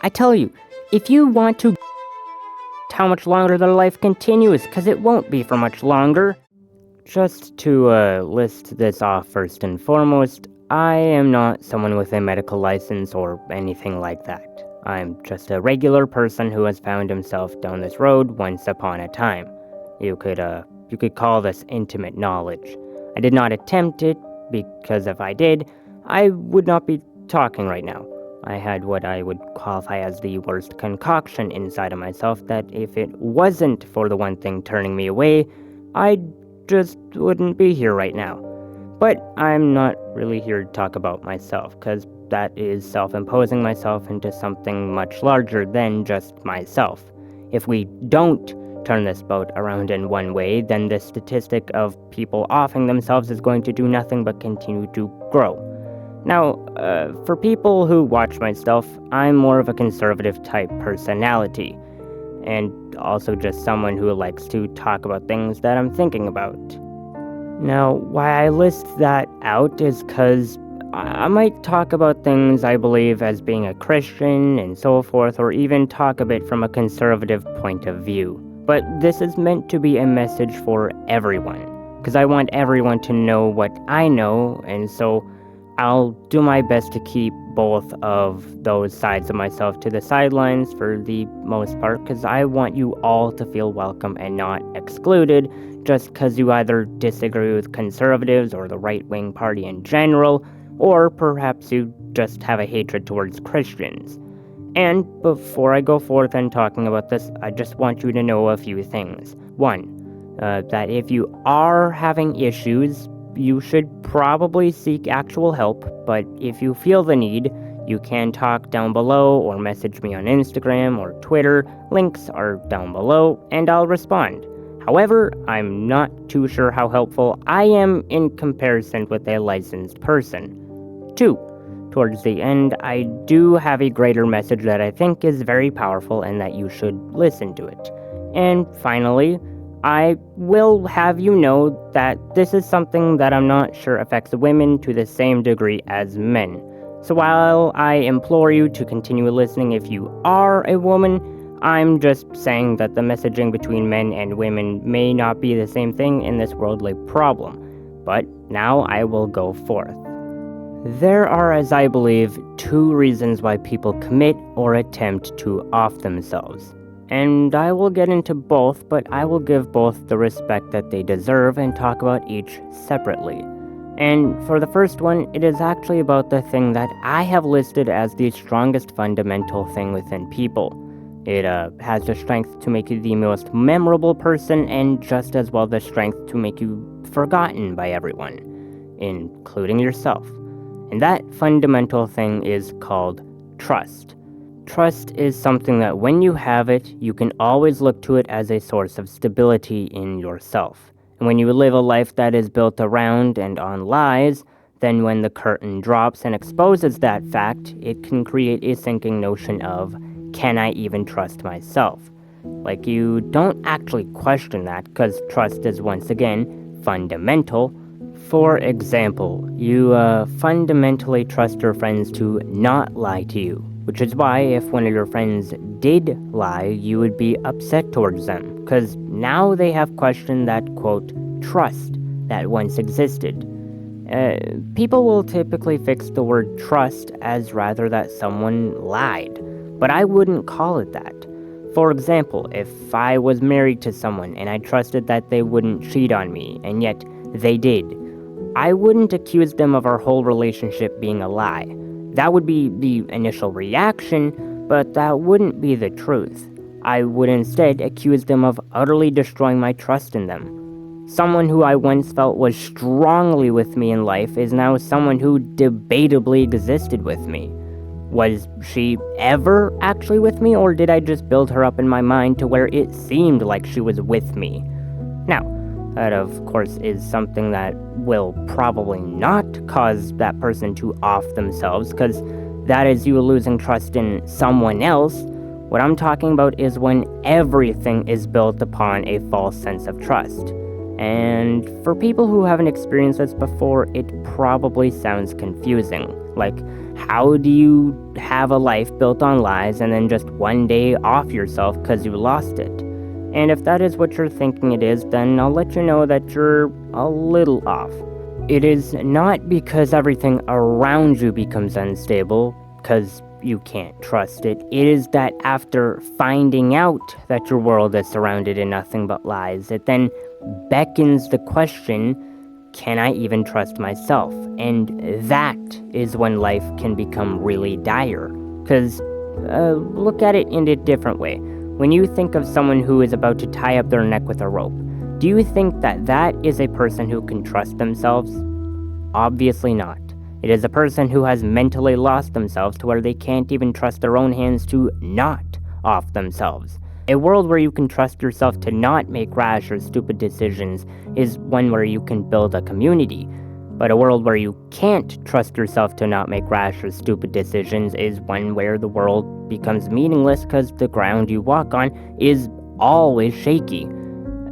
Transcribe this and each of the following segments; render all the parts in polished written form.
I tell you, if you want to how much longer their life continues, because it won't be for much longer. Just to list this off first and foremost, I am not someone with a medical license or anything like that. I'm just a regular person who has found himself down this road once upon a time. You could call this intimate knowledge. I did not attempt it, because if I did, I would not be talking right now. I had what I would qualify as the worst concoction inside of myself that if it wasn't for the one thing turning me away, I just wouldn't be here right now. But I'm not really here to talk about myself, because that is self-imposing myself into something much larger than just myself. If we don't turn this boat around in one way, then the statistic of people offing themselves is going to do nothing but continue to grow. Now, for people who watch my stuff, I'm more of a conservative type personality, and also just someone who likes to talk about things that I'm thinking about. Now, why I list that out is because I might talk about things I believe as being a Christian and so forth, or even talk a bit from a conservative point of view. But this is meant to be a message for everyone, because I want everyone to know what I know, and so I'll do my best to keep both of those sides of myself to the sidelines for the most part, because I want you all to feel welcome and not excluded just because you either disagree with conservatives or the right-wing party in general, or perhaps you just have a hatred towards Christians. And before I go forth and talking about this, I just want you to know a few things. One, that if you are having issues, you should probably seek actual help, but if you feel the need, you can talk down below or message me on Instagram or Twitter. Links are down below, and I'll respond. However, I'm not too sure how helpful I am in comparison with a licensed person. 2. Towards the end, I do have a greater message that I think is very powerful and that you should listen to it. And finally, I will have you know that this is something that I'm not sure affects women to the same degree as men. So while I implore you to continue listening if you are a woman, I'm just saying that the messaging between men and women may not be the same thing in this worldly problem. But now I will go forth. There are, as I believe, 2 reasons why people commit or attempt to off themselves. And I will get into both, but I will give both the respect that they deserve and talk about each separately. And for the first one, it is actually about the thing that I have listed as the strongest fundamental thing within people. It has the strength to make you the most memorable person, and just as well the strength to make you forgotten by everyone, including yourself. And that fundamental thing is called trust. Trust is something that when you have it, you can always look to it as a source of stability in yourself. And when you live a life that is built around and on lies, then when the curtain drops and exposes that fact, it can create a sinking notion of, can I even trust myself? Like, you don't actually question that, because trust is once again fundamental. For example, you fundamentally trust your friends to not lie to you, which is why if one of your friends did lie, you would be upset towards them, because now they have questioned that, quote, trust that once existed. People will typically fix the word trust as rather that someone lied, but I wouldn't call it that. For example, if I was married to someone and I trusted that they wouldn't cheat on me, and yet they did, I wouldn't accuse them of our whole relationship being a lie. That would be the initial reaction, but that wouldn't be the truth. I would instead accuse them of utterly destroying my trust in them. Someone who I once felt was strongly with me in life is now someone who debatably existed with me. Was she ever actually with me, or did I just build her up in my mind to where it seemed like she was with me? Now, that of course is something that will probably not cause that person to off themselves, because that is you losing trust in someone else. What I'm talking about is when everything is built upon a false sense of trust. And for people who haven't experienced this before, it probably sounds confusing. Like, How do you have a life built on lies and then just one day off yourself because you lost it? And if that is what you're thinking it is, then I'll let you know that you're a little off. It is not because everything around you becomes unstable, because you can't trust it. It is that after finding out that your world is surrounded in nothing but lies, it then beckons the question, can I even trust myself? And that is when life can become really dire. Because look at it in a different way. When you think of someone who is about to tie up their neck with a rope, do you think that that is a person who can trust themselves? Obviously not. It is a person who has mentally lost themselves to where they can't even trust their own hands to not off themselves. A world where you can trust yourself to not make rash or stupid decisions is one where you can build a community. But a world where you can't trust yourself to not make rash or stupid decisions is one where the world becomes meaningless because the ground you walk on is always shaky.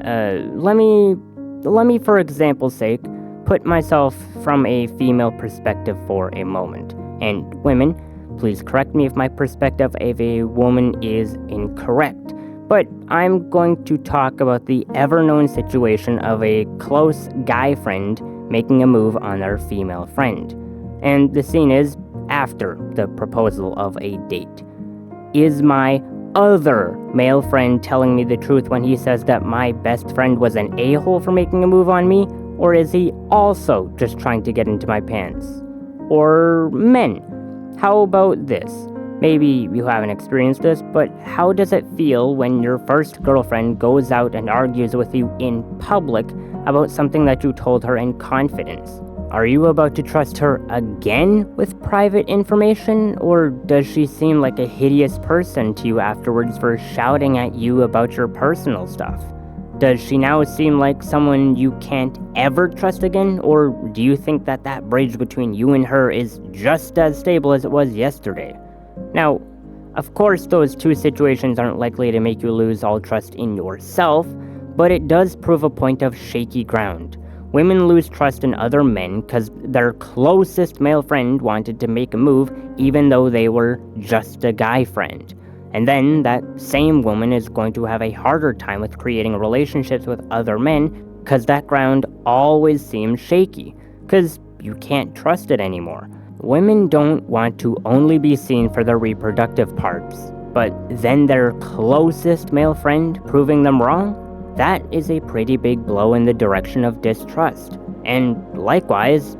Let me, for example's sake, put myself from a female perspective for a moment. And women, please correct me if my perspective of a woman is incorrect. But I'm going to talk about the ever-known situation of a close guy friend making a move on their female friend. And the scene is after the proposal of a date. Is my other male friend telling me the truth when he says that my best friend was an a-hole for making a move on me? Or is he also just trying to get into my pants? Or men? How about this? Maybe you haven't experienced this, but how does it feel when your first girlfriend goes out and argues with you in public about something that you told her in confidence? Are you about to trust her again with private information, or does she seem like a hideous person to you afterwards for shouting at you about your personal stuff? Does she now seem like someone you can't ever trust again, or do you think that that bridge between you and her is just as stable as it was yesterday? Now, of course, those two situations aren't likely to make you lose all trust in yourself, but it does prove a point of shaky ground. Women lose trust in other men because their closest male friend wanted to make a move even though they were just a guy friend. And then that same woman is going to have a harder time with creating relationships with other men because that ground always seems shaky, because you can't trust it anymore. Women don't want to only be seen for their reproductive parts, but then their closest male friend proving them wrong? That is a pretty big blow in the direction of distrust. And likewise,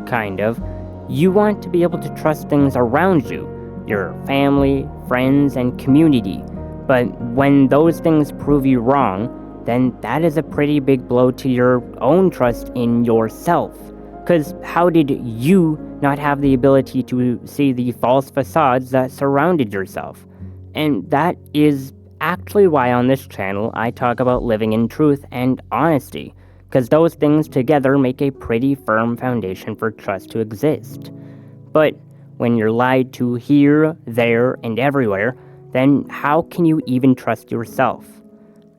kind of, you want to be able to trust things around you, your family, friends, and community. But when those things prove you wrong, then that is a pretty big blow to your own trust in yourself. Because how did you not have the ability to see the false facades that surrounded yourself? And that is actually why on this channel I talk about living in truth and honesty, because those things together make a pretty firm foundation for trust to exist. But when you're lied to here, there, and everywhere, then how can you even trust yourself?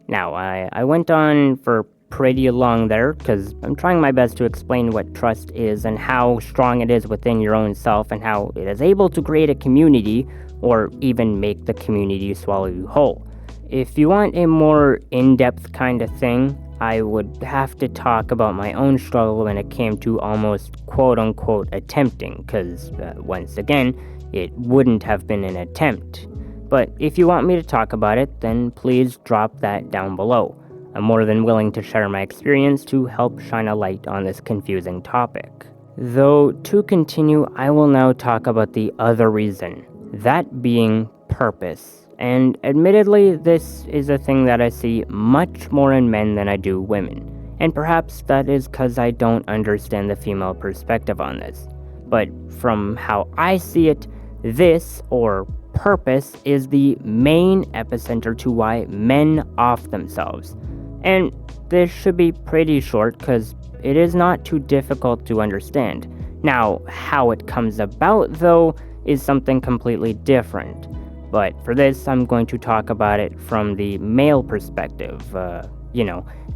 Now, I went on for pretty long there, because I'm trying my best to explain what trust is and how strong it is within your own self and how it is able to create a community or even make the community swallow you whole. If you want a more in-depth kind of thing, I would have to talk about my own struggle when it came to almost quote-unquote attempting, because once again, it wouldn't have been an attempt. But if you want me to talk about it, then please drop that down below. I'm more than willing to share my experience to help shine a light on this confusing topic. Though, to continue, I will now talk about the other reason, that being purpose. And admittedly, this is a thing that I see much more in men than I do women. And perhaps that is because I don't understand the female perspective on this. But from how I see it, this, or purpose, is the main epicenter to why men off themselves. And this should be pretty short because it is not too difficult to understand. Now, how it comes about, though, is something completely different. But for this, I'm going to talk about it from the male perspective,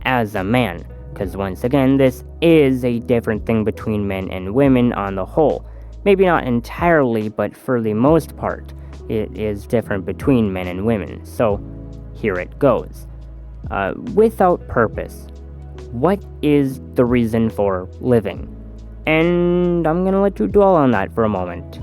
as a man. Because once again, this is a different thing between men and women on the whole. Maybe not entirely, but for the most part, it is different between men and women. So, here it goes. Without purpose, what is the reason for living? And I'm gonna let you dwell on that for a moment.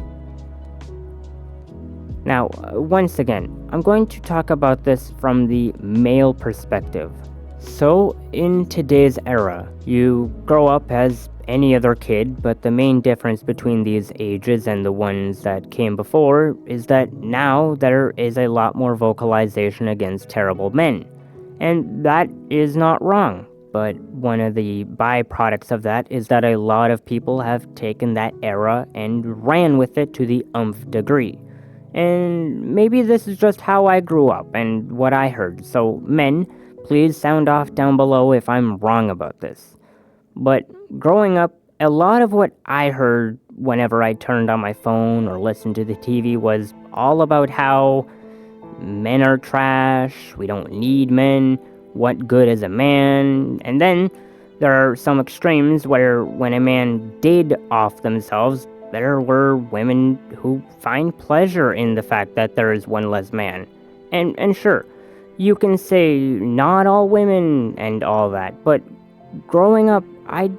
Now, once again, I'm going to talk about this from the male perspective. So, in today's era, you grow up as any other kid, but the main difference between these ages and the ones that came before is that now there is a lot more vocalization against terrible men. And that is not wrong, but one of the byproducts of that is that a lot of people have taken that era and ran with it to the umph degree. And maybe this is just how I grew up and what I heard, so men, please sound off down below if I'm wrong about this. But growing up, a lot of what I heard whenever I turned on my phone or listened to the TV was all about how men are trash, we don't need men, what good is a man, and then there are some extremes where when a man did off themselves, there were women who find pleasure in the fact that there is one less man. And sure, you can say not all women and all that, but growing up, I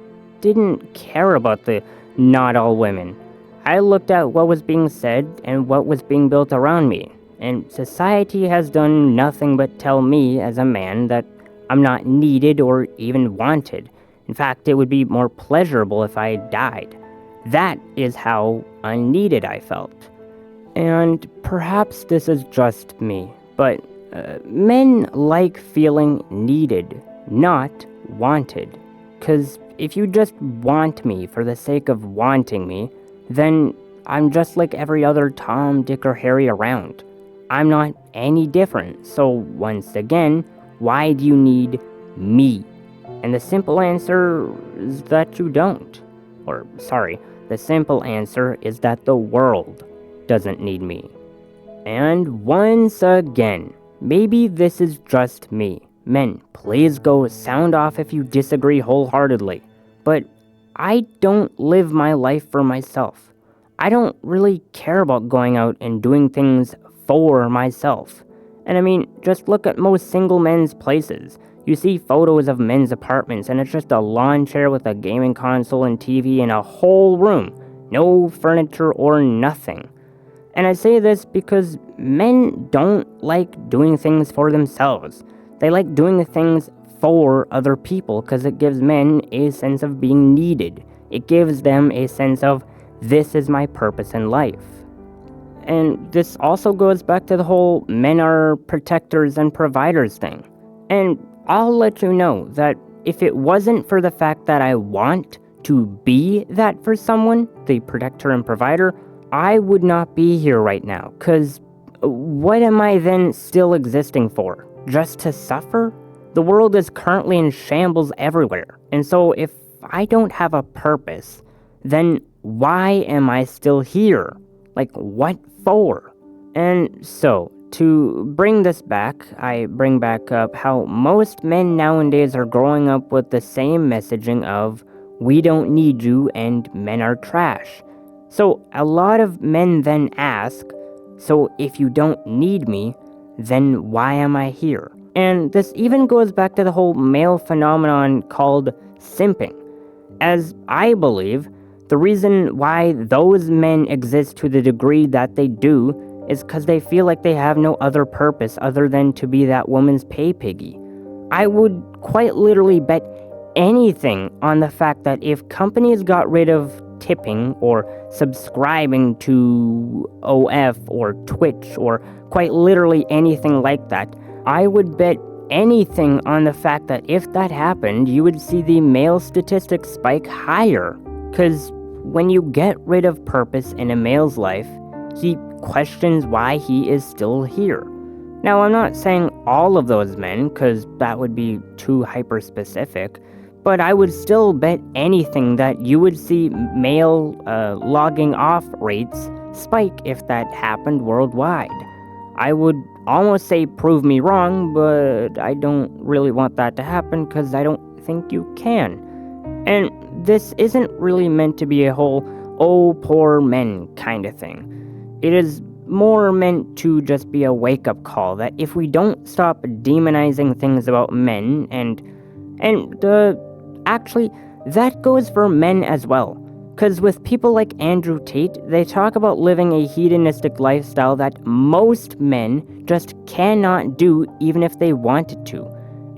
didn't care about the not all women. I looked at what was being said and what was being built around me, and society has done nothing but tell me as a man that I'm not needed or even wanted. In fact, it would be more pleasurable if I died. That is how unneeded I felt. And perhaps this is just me, but men like feeling needed, not wanted. 'Cause if you just want me for the sake of wanting me, then I'm just like every other Tom, Dick, or Harry around. I'm not any different, so once again, why do you need me? And the simple answer is that you don't. The simple answer is that the world doesn't need me. And once again, maybe this is just me. Men, please go sound off if you disagree wholeheartedly. But I don't live my life for myself. I don't really care about going out and doing things for myself. And I mean, just look at most single men's places. You see photos of men's apartments and it's just a lawn chair with a gaming console and TV in a whole room. No furniture or nothing. And I say this because men don't like doing things for themselves. They like doing things for other people because it gives men a sense of being needed. It gives them a sense of, this is my purpose in life. And this also goes back to the whole men are protectors and providers thing. And I'll let you know that if it wasn't for the fact that I want to be that for someone, the protector and provider, I would not be here right now. Because what am I then still existing for? Just to suffer? The world is currently in shambles everywhere. And so if I don't have a purpose, then why am I still here? Like, what for? And so, to bring this back, I bring back up how most men nowadays are growing up with the same messaging of, we don't need you and men are trash. So, a lot of men then ask, so if you don't need me, then why am I here? And this even goes back to the whole male phenomenon called simping. As I believe, the reason why those men exist to the degree that they do is because they feel like they have no other purpose other than to be that woman's pay piggy. I would quite literally bet anything on the fact that if companies got rid of tipping or subscribing to OF or Twitch or quite literally anything like that, I would bet anything on the fact that if that happened, you would see the male statistics spike higher. Because when you get rid of purpose in a male's life, he questions why he is still here. Now, I'm not saying all of those men, because that would be too hyper-specific, but I would still bet anything that you would see male logging off rates spike if that happened worldwide. I would almost say prove me wrong, but I don't really want that to happen because I don't think you can. And this isn't really meant to be a whole, "oh, poor men" kind of thing. It is more meant to just be a wake-up call that if we don't stop demonizing things about men actually, that goes for men as well. Because with people like Andrew Tate, they talk about living a hedonistic lifestyle that most men just cannot do even if they wanted to.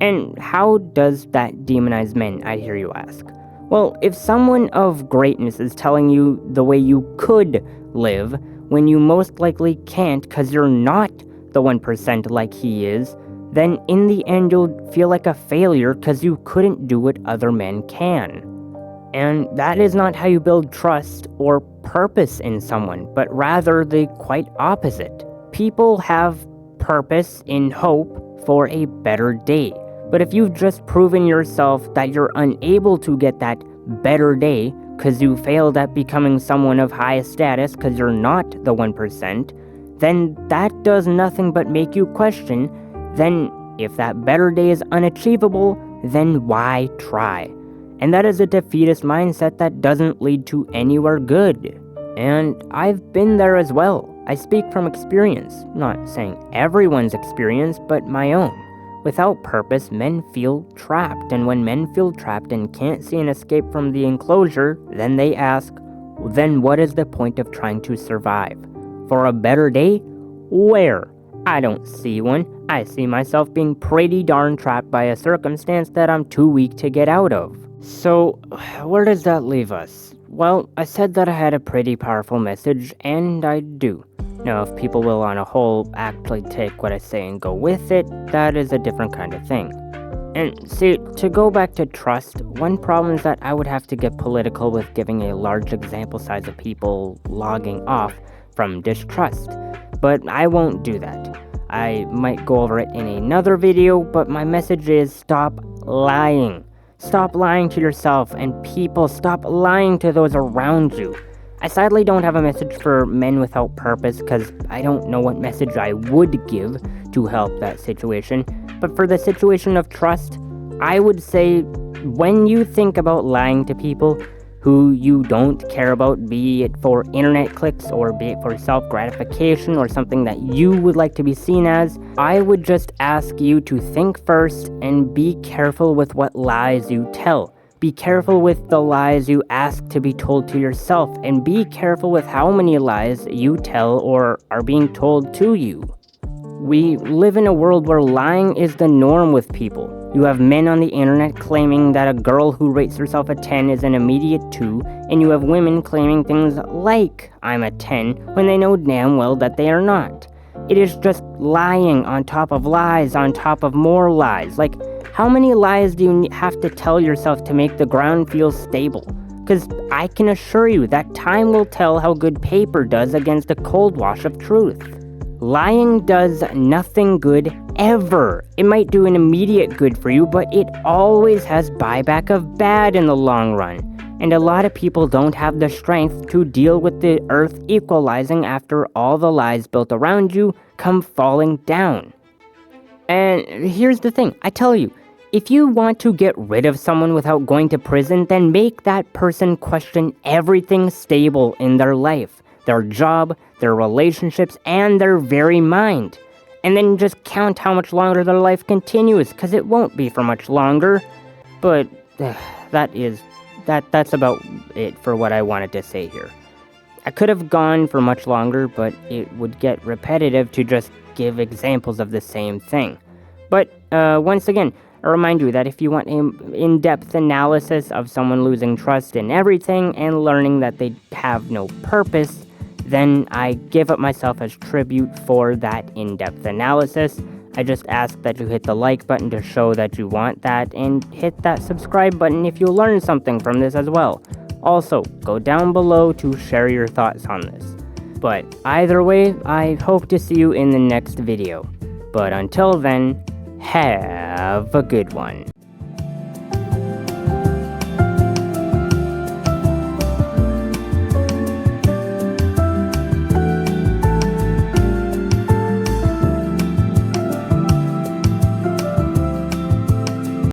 And how does that demonize men, I hear you ask? Well, if someone of greatness is telling you the way you could live, when you most likely can't because you're not the 1% like he is, then in the end you'll feel like a failure because you couldn't do what other men can. And that is not how you build trust or purpose in someone, but rather the quite opposite. People have purpose in hope for a better day. But if you've just proven yourself that you're unable to get that better day because you failed at becoming someone of high status because you're not the 1%, then that does nothing but make you question, then if that better day is unachievable, then why try? And that is a defeatist mindset that doesn't lead to anywhere good. And I've been there as well. I speak from experience, not saying everyone's experience, but my own. Without purpose, men feel trapped, and when men feel trapped and can't see an escape from the enclosure, then they ask, then what is the point of trying to survive? For a better day? Where? I don't see one. I see myself being pretty darn trapped by a circumstance that I'm too weak to get out of. So, where does that leave us? Well, I said that I had a pretty powerful message, and I do. Now, if people will on a whole actually take what I say and go with it, that is a different kind of thing. And see, to go back to trust, one problem is that I would have to get political with giving a large example size of people logging off from distrust, but I won't do that. I might go over it in another video, but my message is stop lying. Stop lying to yourself, and people, stop lying to those around you. I sadly don't have a message for men without purpose because I don't know what message I would give to help that situation. But for the situation of trust, I would say when you think about lying to people who you don't care about, be it for internet clicks or be it for self-gratification or something that you would like to be seen as, I would just ask you to think first and be careful with what lies you tell. Be careful with the lies you ask to be told to yourself, and be careful with how many lies you tell or are being told to you. We live in a world where lying is the norm with people. You have men on the internet claiming that a girl who rates herself a 10 is an immediate 2, and you have women claiming things like I'm a 10 when they know damn well that they are not. It is just lying on top of lies on top of more lies. Like, how many lies do you have to tell yourself to make the ground feel stable? Because I can assure you that time will tell how good paper does against a cold wash of truth. Lying does nothing good ever. It might do an immediate good for you, but it always has buyback of bad in the long run. And a lot of people don't have the strength to deal with the earth equalizing after all the lies built around you come falling down. And here's the thing, I tell you, if you want to get rid of someone without going to prison, then make that person question everything stable in their life, their job, their relationships, and their very mind. And then just count how much longer their life continues, because it won't be for much longer. But that's about it for what I wanted to say here. I could have gone for much longer, but it would get repetitive to just give examples of the same thing. But once again, I remind you that if you want an in-depth analysis of someone losing trust in everything and learning that they have no purpose, then I give up myself as tribute for that in-depth analysis. I just ask that you hit the like button to show that you want that, and hit that subscribe button if you learn something from this as well. Also, go down below to share your thoughts on this. But either way, I hope to see you in the next video. But until then, have a good one.